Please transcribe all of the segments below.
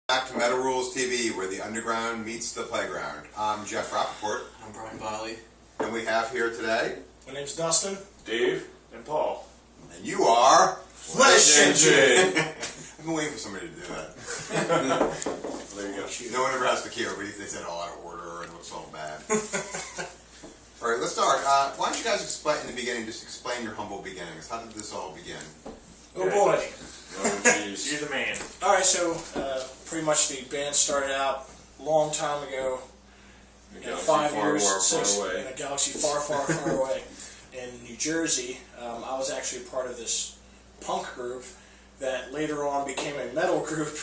Back to Metal Rules TV, where the underground meets the playground. I'm Jeff Rappaport. I'm Brian Biley. And we have here today... My name's Dustin. Dave. And Paul. And you are... Flesh Engine! I've been waiting for somebody to do that. There you go. No one ever has the key over. They said all out of order and it looks all bad. Alright, let's start. Why don't you guys explain in the beginning, just explain your humble beginnings. How did this all begin? Oh boy. Oh, jeez. You're the man. Alright, so pretty much the band started out a long time ago. 5 years, far away. in a galaxy far, far, far away. In New Jersey, I was actually part of this punk group that later on became a metal group,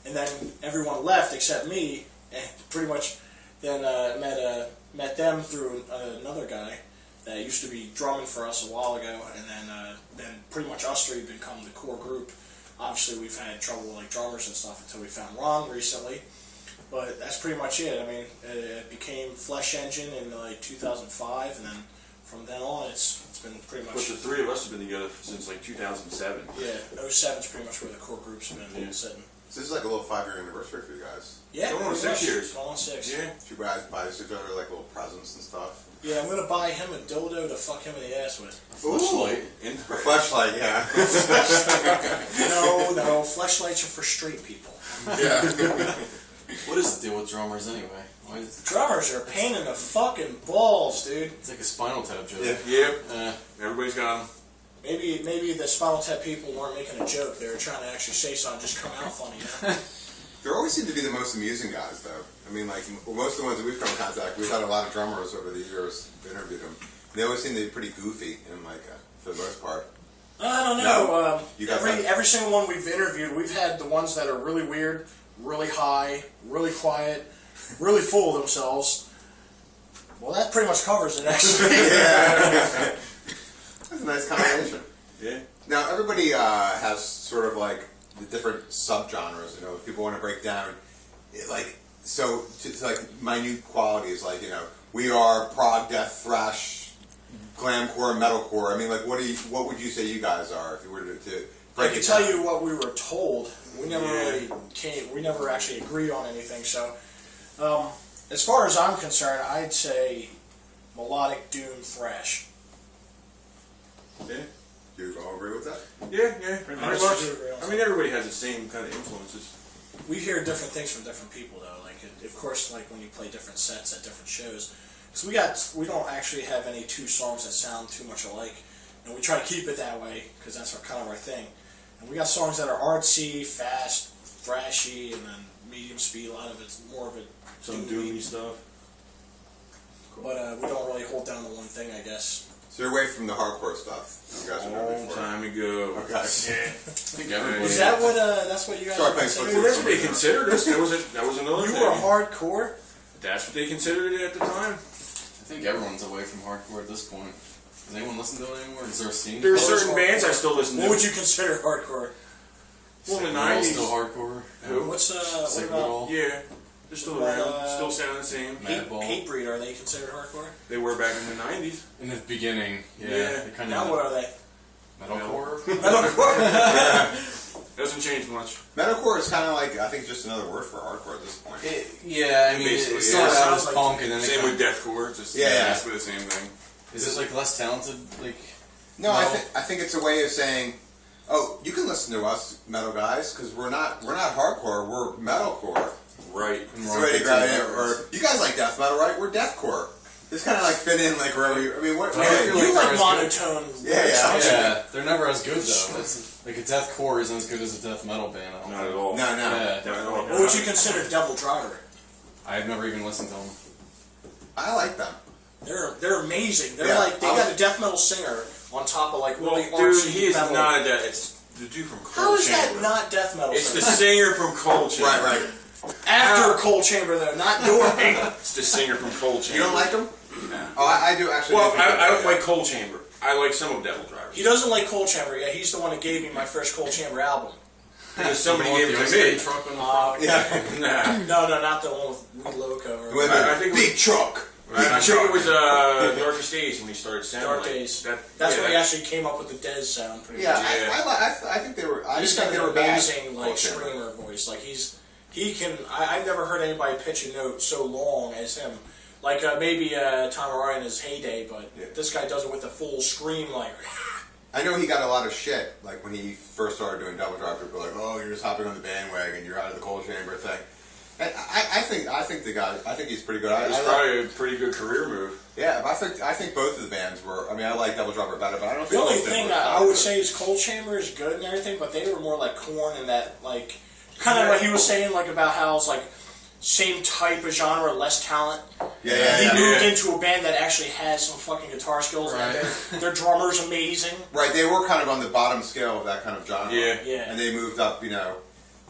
and then everyone left except me, and pretty much then met them through another guy that used to be drumming for us a while ago, and then pretty much us three become the core group. Obviously, we've had trouble with like drummers and stuff until we found Ron recently, but that's pretty much it. I mean, it became Flesh Engine in like 2005, and then from then on, it's been pretty much. But the three of us have been together since like 2007. Yeah, 07 is pretty much where the core group's been sitting. So this is like a little 5-year anniversary for you guys. Yeah, going on 6 years. Going on 6. Yeah. Did you guys buy each other like little presents and stuff? Yeah, I'm gonna buy him a dildo to fuck him in the ass with. Fleshlight. A fleshlight, yeah. No, fleshlights are for straight people. Yeah. What is the deal with drummers anyway? Why is Drummers are a pain in the fucking balls, dude. it's like a Spinal Tap joke. Yep. Everybody's got them. Maybe the Spinal Tap people weren't making a joke. They were trying to actually say something, just come out funny. You know? There always seem to be the most amusing guys, though. I mean, like, most of the ones that we've come in contact, we've had a lot of drummers over the years, interviewed them. They always seem to be pretty goofy, and like, for the most part. I don't know. No? Every single one we've interviewed, we've had the ones that are really weird, really high, really quiet, really full of themselves. Well, that pretty much covers it, actually. Yeah. That's a nice combination. Yeah. Now, everybody has sort of like the different subgenres, you know, if people want to break down, like, so to like minute qualities, like, you know, we are prog, death, thrash, glamcore, metalcore. I mean, like, what would you say you guys are if you were to break I can it tell down? you what we were told. We never really we never actually agreed on anything. So, as far as I'm concerned, I'd say melodic doom thrash. Yeah. Do you all agree with that? Yeah. Pretty I much. do agree on I mean, everybody has the same kind of influences. We hear different things from different people, though. Like, of course, like when you play different sets at different shows. Because we don't actually have any two songs that sound too much alike, and we try to keep it that way because that's kind of our thing. And we got songs that are artsy, fast, thrashy, and then medium speed. A lot of it's more of it. Some doomy stuff. But we don't really hold down to one thing, I guess. So you're away from the hardcore stuff. You guys A have done long before. time ago. Okay. Yeah. I think everybody. Is that what? That's what you guys Start were playing considering? football. That's what they considered us. That was another You thing. were hardcore. That's what they considered it at the time. I think everyone's away from hardcore at this point. Does anyone listen to it anymore? Is there a scene? There are What was certain hardcore? bands I still listen to. What would you consider hardcore? Well, in the They're all 90s. still hardcore. Who? What's what Sick about Metal. Yeah. They're still around. Still sounding the same. Madball. Hatebreed? Are they considered hardcore? They were back in the 90s. In the beginning, Yeah. They're kind Now of what are they? metalcore. Metalcore. Doesn't change much. Metalcore is kind of like, I think it's just another word for hardcore at this point. Yeah, I mean, Basically, it started yeah. out as Sounds like- punk, and then Same it with deathcore. Just Yeah. basically the same thing. Is it like less talented? Like No, I think it's a way of saying, oh, you can listen to us, metal guys, because we're not hardcore, we're metalcore. Right. It's a way to grab it. Or you guys like death metal, right? We're deathcore. It's kind of like fit in like wherever you. I mean, what? I feel You like like monotone. Yeah, they're never as good though. It's, like a deathcore isn't as good as a death metal band. I don't Not think. at all. No. Yeah. Not at all. What would you consider Devil Driver? I've never even listened to them. I like them. They're amazing. They're Yeah, like they got a death metal singer on top of like Well, really dude, artsy he is metal. not a death. It's the dude from Cold How is Chamber. that not death metal? It's the singer? singer from Cold Chamber. Right. After Cold Chamber though, not during. It's the singer from Cold Chamber. You don't like them? No. Oh, I do actually. Well, think I don't they're like Cold Chamber. I like some of Devil Drivers. He doesn't like Cold Chamber. Yeah, he's the one that gave me my first Cold Chamber album. Because somebody The gave one it with to the me. ice cream truck on the front. Yeah. Nah. No, not the one with Loco. Or With I a think big truck. I think it was Darkest Days when he started sounding Dark like Days. that. That's yeah, when he that- actually came up with the Dez sound. Pretty Yeah, much. Yeah. I think they were. I He's just think got they an were bad. amazing like Okay. screamer voice. Like he he can. I've never heard anybody pitch a note so long as him. Like maybe Tom Araya in his heyday, but this guy does it with a full scream, like. I know he got a lot of shit, like when he first started doing Double Drive. People were like, "Oh, you're just hopping on the bandwagon. You're out of the coal chamber thing." And I think the guy. I think he's pretty good. It was probably a pretty good career move. Yeah, but I think both of the bands were. I mean, I like Double Driver better, but I don't. The only thing I would say is Coal Chamber is good and everything, but they were more like Korn in that, like, kind of what he was saying, like about how it's like same type of genre, less talent. Yeah, he moved into a band that actually has some fucking guitar skills, right. and their drummer's amazing. Right, they were kind of on the bottom scale of that kind of genre. Yeah. And they moved up, you know.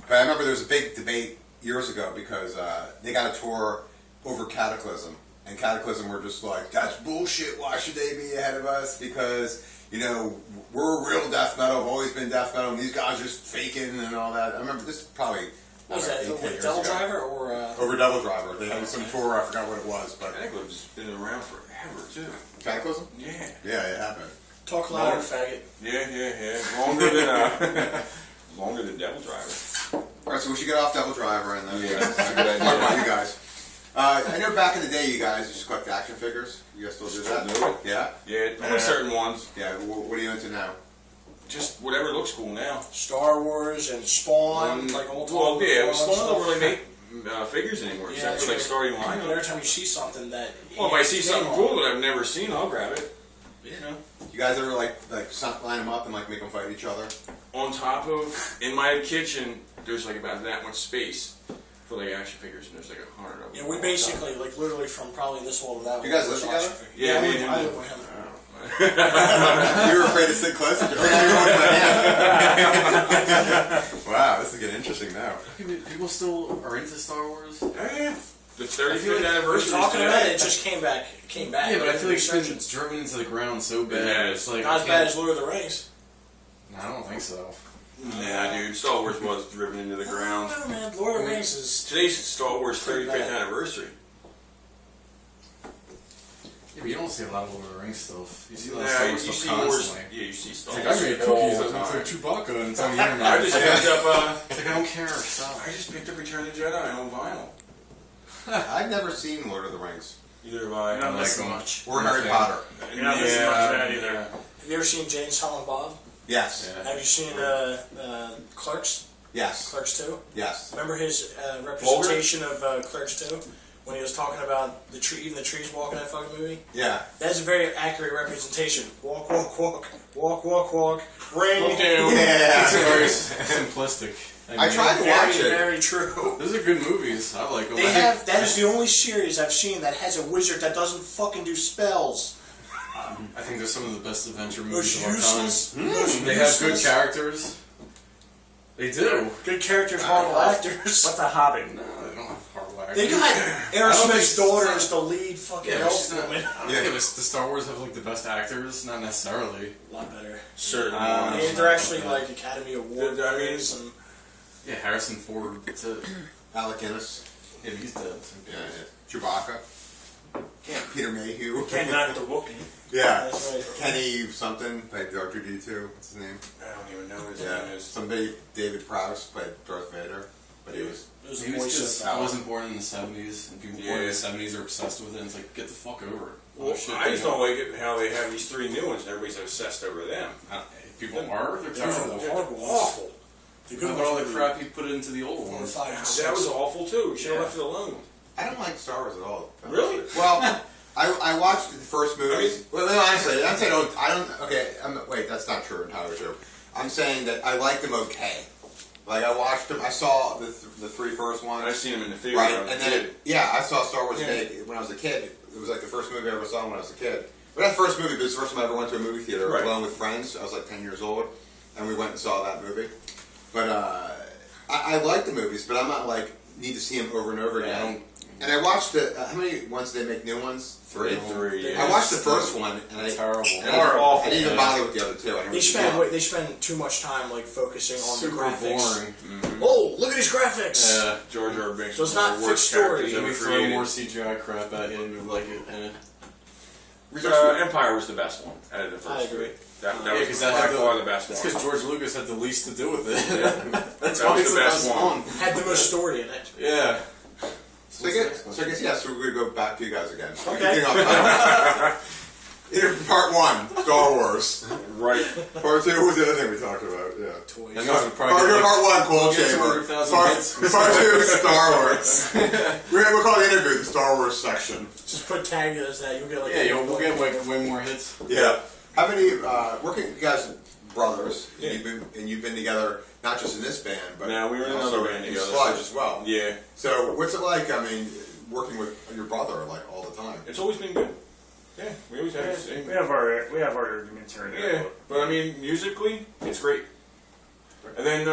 But I remember there was a big debate years ago because they got a tour over Cataclysm. And Cataclysm were just like, that's bullshit, why should they be ahead of us? Because, you know, we're real death metal, have always been death metal, and these guys are just faking and all that. I remember this probably... What was that, with Double Driver or... Over Double Driver. They had some tour, I forgot what it was, but... Cataclysm's been around forever, too. Cataclysm? Yeah. Yeah, it happened. Talk louder, faggot. Yeah. Longer than Double Driver. Alright, so we should get off Double Driver and then... Yeah, that's a good idea. What about you guys? I know back in the day you guys used to collect action figures. You guys still do that? Still do it. Yeah? Yeah, only certain ones. Yeah, what are you into now? Just whatever looks cool now. Star Wars and Spawn, like old time. Well, yeah, Spawn Spawn don't really make figures anymore, Yeah, except for like starting line. Every time you see something that... Well, if I see something cool that I've never seen, I'll grab it. You know? You guys ever like line them up and like make them fight each other? On top of, in my kitchen, there's like about that much space for like action figures, and there's like 100 of them. Yeah, we basically, like literally from probably this wall to that wall. You guys live together? Yeah, I live with him. You were afraid to sit close to each other. Wow, this is getting interesting now. People still are into Star Wars. Yeah. The 35th anniversary. Talking about it, it just came back. Yeah, but I feel like it's been driven into the ground so bad. Yeah, it's like not as bad as Lord of the Rings. No, I don't think so. Nah, dude, Star Wars was driven into the ground. No, man, Lord of the Rings is... Today's Star Wars 35th anniversary. Yeah, but you don't see a lot of Lord of the Rings stuff. You see a lot of Yeah, Star you Wars see stuff more. constantly. Yeah, you see Star It's Wars. like, I made cookies. It's like Chewbacca and it's on the internet. I just picked up. It's like, I don't care. Stop. I just picked up Return of the Jedi on vinyl. I've never seen Lord of the Rings. Either have I. don't like so them. much. Or Harry Potter. You're not missing much of that either. Have you ever seen Jane, Silent Bob? Yes. Yeah. Have you seen Clerks? Yes. Clerks 2? Yes. Remember his representation of Clerks 2? When he was talking about the tree, even the trees walk in that fucking movie? Yeah. That's a very accurate representation. Walk, walk, walk. Walk, walk, walk. Ring. Look down. Yeah. It's very simplistic. I tried to watch Very, it. very true. Those are good movies. I like them. They have, that is the only series I've seen that has a wizard that doesn't fucking do spells. I think they're some of the best adventure Most movies of our time. useless. They have good characters. They do. Good characters, horrible actors. What's a Hobbit? No, they don't have horrible actors. They got I don't Aerosmith's think- daughter as the lead fucking Yeah, elf she's not- woman. I don't think the Star Wars have like the best actors. Not necessarily. A lot better. Certainly. And they're actually like Academy Award I mean, winners and Yeah, Harrison Ford. That's it. Alec Guinness. Yeah, he's dead. Yeah. Chewbacca. Peter Mayhew. Can't knock the Wookiee. Yeah. that's right. Kenny something played R2D2. What's his name? I don't even know what his Yeah. name is. Somebody, David Prowse played Darth Vader. But he was... It was He the was voice just, of I wasn't born in the 70s, and people born in the 70s are obsessed with it, and it's like, get the fuck over it. Well, shit, I just they don't like it how they have these 3 new ones and everybody's obsessed over them. People are, they're terrible. They're horrible. Awful. The How good about all ones the were crap you put into the old 4, ones? 5, and That 6. was awful too. You should have Yeah. left it alone. I don't like Star Wars at all. Really? Well, I watched the first movies. Well, no, honestly, I'm saying I don't. Okay, wait, that's not true. Entirely true. I'm saying that I liked them okay. Like I watched them. I saw the 3 first ones. I've seen them in the theater. Right, when I was and a then kid. I saw Star Wars Yeah. when I was a kid. It was like the first movie I ever saw when I was a kid. But that first movie was the first time I ever went to a movie theater Right. alone with friends. I was like 10 years old, and we went and saw that movie. But I like the movies, but I'm not like need to see them over and over Yeah, again. And I watched the how many ones did they make new ones? 3. 3, yeah. I watched the first one, and I Terrible. I didn't even bother with the other 2. I didn't They spend too much time like focusing on Super the graphics. boring. Oh, look at these graphics! Yeah. George R. R. Binks So it's was one not of the worst fixed story. characters Let ever me throw created. more CGI crap at you and you like it. And Empire was the best one out of the first. I agree. That Yeah, was 'cause by that had far the best That's one. because George Lucas had the least to do with it. Yeah. That's That why was it's the the best best one. one. Had the most story in it. Yeah. So I guess, yeah, so we're going to go back to you guys again. Okay. In part 1, Star Wars. Right. Part 2 was the other thing we talked about, yeah. Toys. I know, Part 1, Cold get Chamber. 200,000 hits. Part 2, Star Wars. We'll call the interview the Star Wars section. Just put tag as that. You'll get like. Yeah, we'll get way more hits. Yeah. How many, working, you guys brothers, Yeah. and you've been together, not just in this band, but No, we were in also another band in together. Sludge as well. Yeah. So what's it like, I mean, working with your brother, like, all the time? It's always been good. Yeah, we always have the same. We have our arguments here and there. Yeah, but I mean, musically, it's great. And then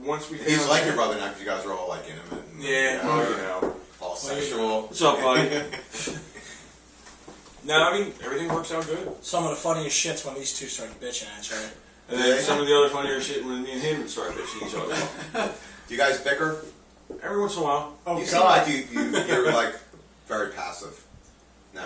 once we He's found- like your brother now because you guys are all, like, intimate. And, Yeah, well, you know. all sexual. What's up, buddy? No, I mean, everything works out good. Some of the funniest shits when these two start bitching at each other. And then some of the other funnier shit when me and him would start bitching each other. Do you guys bicker? Every once in a while. Oh You seem like you're, like, very passive. No?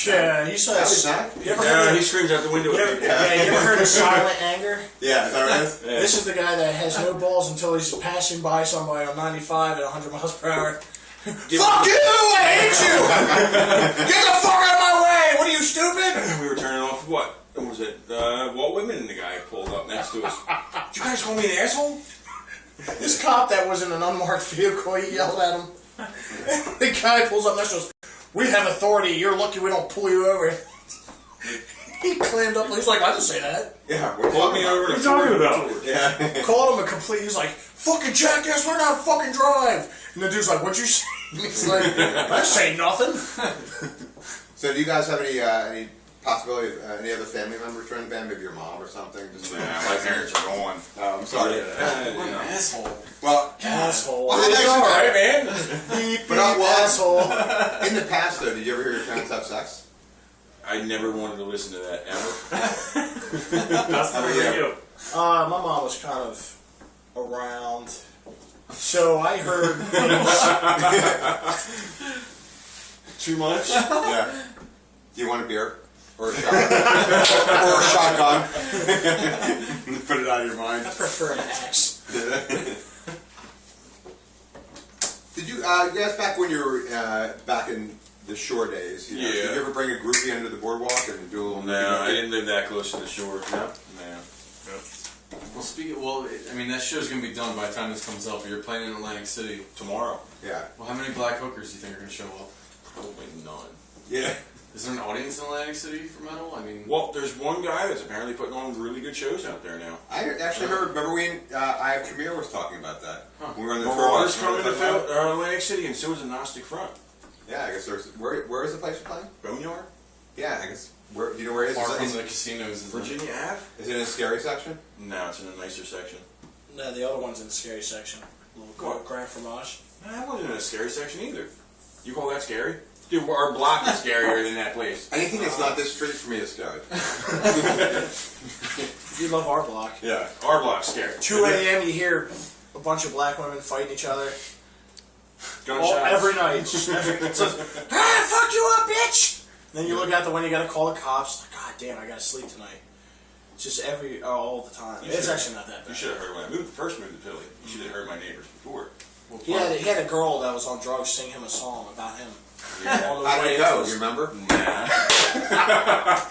Yeah, you saw That was that. not? You ever Yeah, heard? he screams out the window You at ever, me. yeah, you ever heard of silent anger? Yeah, is that what it is? Yeah. This is the guy that has no balls until he's passing by somebody on 95 at 100 miles per hour. Fuck you! I hate you! Get the fuck out of my way! What are you, stupid? We were turning off what? What was it? Walt Whitman and the guy pulled up next to us. Did you guys call me an asshole? This cop that was in an unmarked vehicle, he yelled at him. The guy pulls up next to us. We have authority. You're lucky we don't pull you over. He clammed up. He's like, I didn't say that. Yeah, what are you Pulled talking me about? over to What are you talking about? Yeah. Called him a complete. He's like, fucking jackass. We're not fucking drive. And the dude's like, what'd you say? And he's like, I say nothing. So do you guys have any possibility of any other family members joining the band? Maybe your mom or something? Just Nah, my parents are gone. I'm sorry. What an asshole. Well, Asshole. Well, It's that's all okay. right, man. Beep, But not beep, well. asshole. in the past, though, did you ever hear your parents have sex? I never wanted to listen to that ever. That's the radio. My mom was kind of around. So I heard Too much? Yeah. Do you want a beer? Or a shot? Or a shotgun? Put it out of your mind. I prefer an axe. Did you guys, back when you were back in the shore days, you know, Yeah. did you ever bring a groupie into the boardwalk and do a little? No, I didn't live that close to the shore. No. Well, I mean, that show's gonna be done by the time this comes up. You're playing in Atlantic City tomorrow. Yeah. Well, how many black hookers do you think are gonna show up? Probably none. Yeah. Is there an audience in Atlantic City for metal? I mean, Well, there's one guy that's apparently putting on really good shows out there now. I actually heard. Remember when I Have Tremere was talking about that? Huh. We were on the Marauders tour. coming to Remember that? Atlantic City, and so is the Gnostic Front. Yeah, I guess there's. Where is the place you're playing? Boneyard? Yeah, I guess. Where do you know where it is? far from Is the casinos. Is Virginia Ave? it in a scary section? No, it's in a nicer section. No, the other one's in the scary section. A little What? Grand Fromage. No, that wasn't in a scary section either. You call that scary? Dude, our block is scarier than that place. Anything that's not this street for me is scary. You love our block. Yeah. Our block's scary. 2 a.m. you hear a bunch of black women fighting each other. Gunshots. Every night. It says, ah, fuck you up, bitch! Then you look out the window, you gotta call the cops. Like, God damn, I gotta sleep tonight. Just all the time. You It's should- actually not that You bad. should have heard when I first moved to Philly. You should have heard my neighbors before. He had a girl that was on drugs sing him a song about him. Yeah. On the How did way it go? to You us. remember? Nah.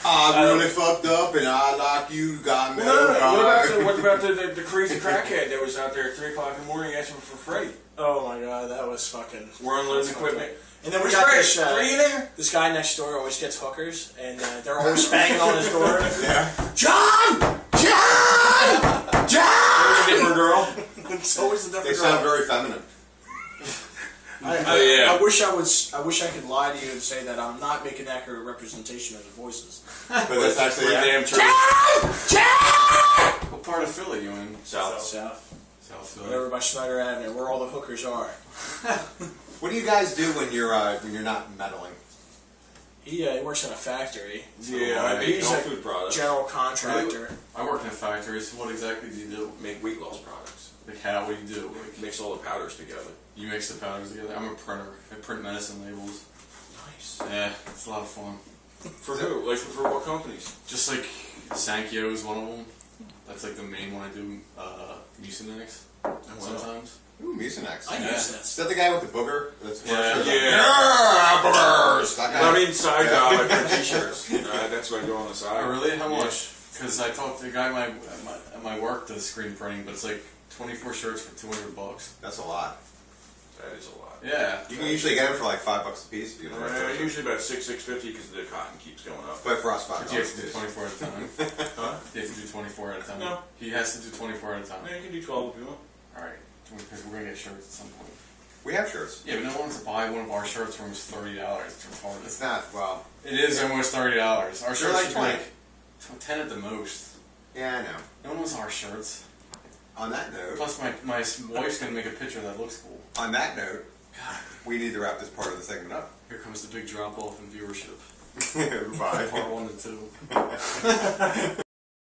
I really fucked up and I like you, got me. What about the crazy crackhead that was out there at 3 o'clock in the morning asking for Freddie? Oh my god, that was fucking... We're unloading that's equipment. And then we Where's got Freddie? this, Freddie, you there? this guy next door always gets hookers, and they're always banging on his door. Yeah. John! John! There's a John! different girl. It's always a They different sound girl. very feminine. Yeah. I wish I could lie to you and say that I'm not making accurate representation of the voices. But that's actually We're yeah. damn true. What part of Philly you in? South. South. South Philly. Whatever by Snyder Avenue, where all the hookers are. What do you guys do when you're not meddling? He works in a factory. Yeah, I make He's health a food products. general contractor. I work in a factory, so what exactly do you do? Make weight loss products. Like how? What do you do? Like, Mix all the powders together. you mix the powders together? I'm a printer. I print medicine labels. Nice. Yeah, it's a lot of fun. For who? Like for what companies? Just like Sankyo is one of them. That's like the main one I do. Mucinex sometimes. Ooh, Mucinex. I Yeah. use Is that the guy with the booger? That's Yeah. Yeah. boogers. That guy. Well, I mean, side like t-shirts. That's what I do on the side. Oh, really? How Yeah. much? Because I talked to a guy at my work does screen printing, but it's like 24 shirts for $200. That's a lot. That is a lot. Yeah. You can usually get them for like $5 a piece. If you Usually about $650 because the cotton keeps going up. But for us, $5 Do you have to do piece. 24 at a time? Huh? Do you have to do 24 at a time? No. He has to do 24 at a time. Yeah, you can do 12 if you want. Alright. Because we're going to get shirts at some point. We have shirts. Yeah, but no one wants to buy one of our shirts for almost $30. It's retarded. It's not, well, It is almost $30. Our they're shirts like should 20. be like 10 at the most. Yeah, I know. No one wants our shirts. On that note, Plus, my wife's going to make a picture that looks cool. on that note, we need to wrap this part of the segment up. Here comes the big drop off in viewership. Bye. Part 1 and 2.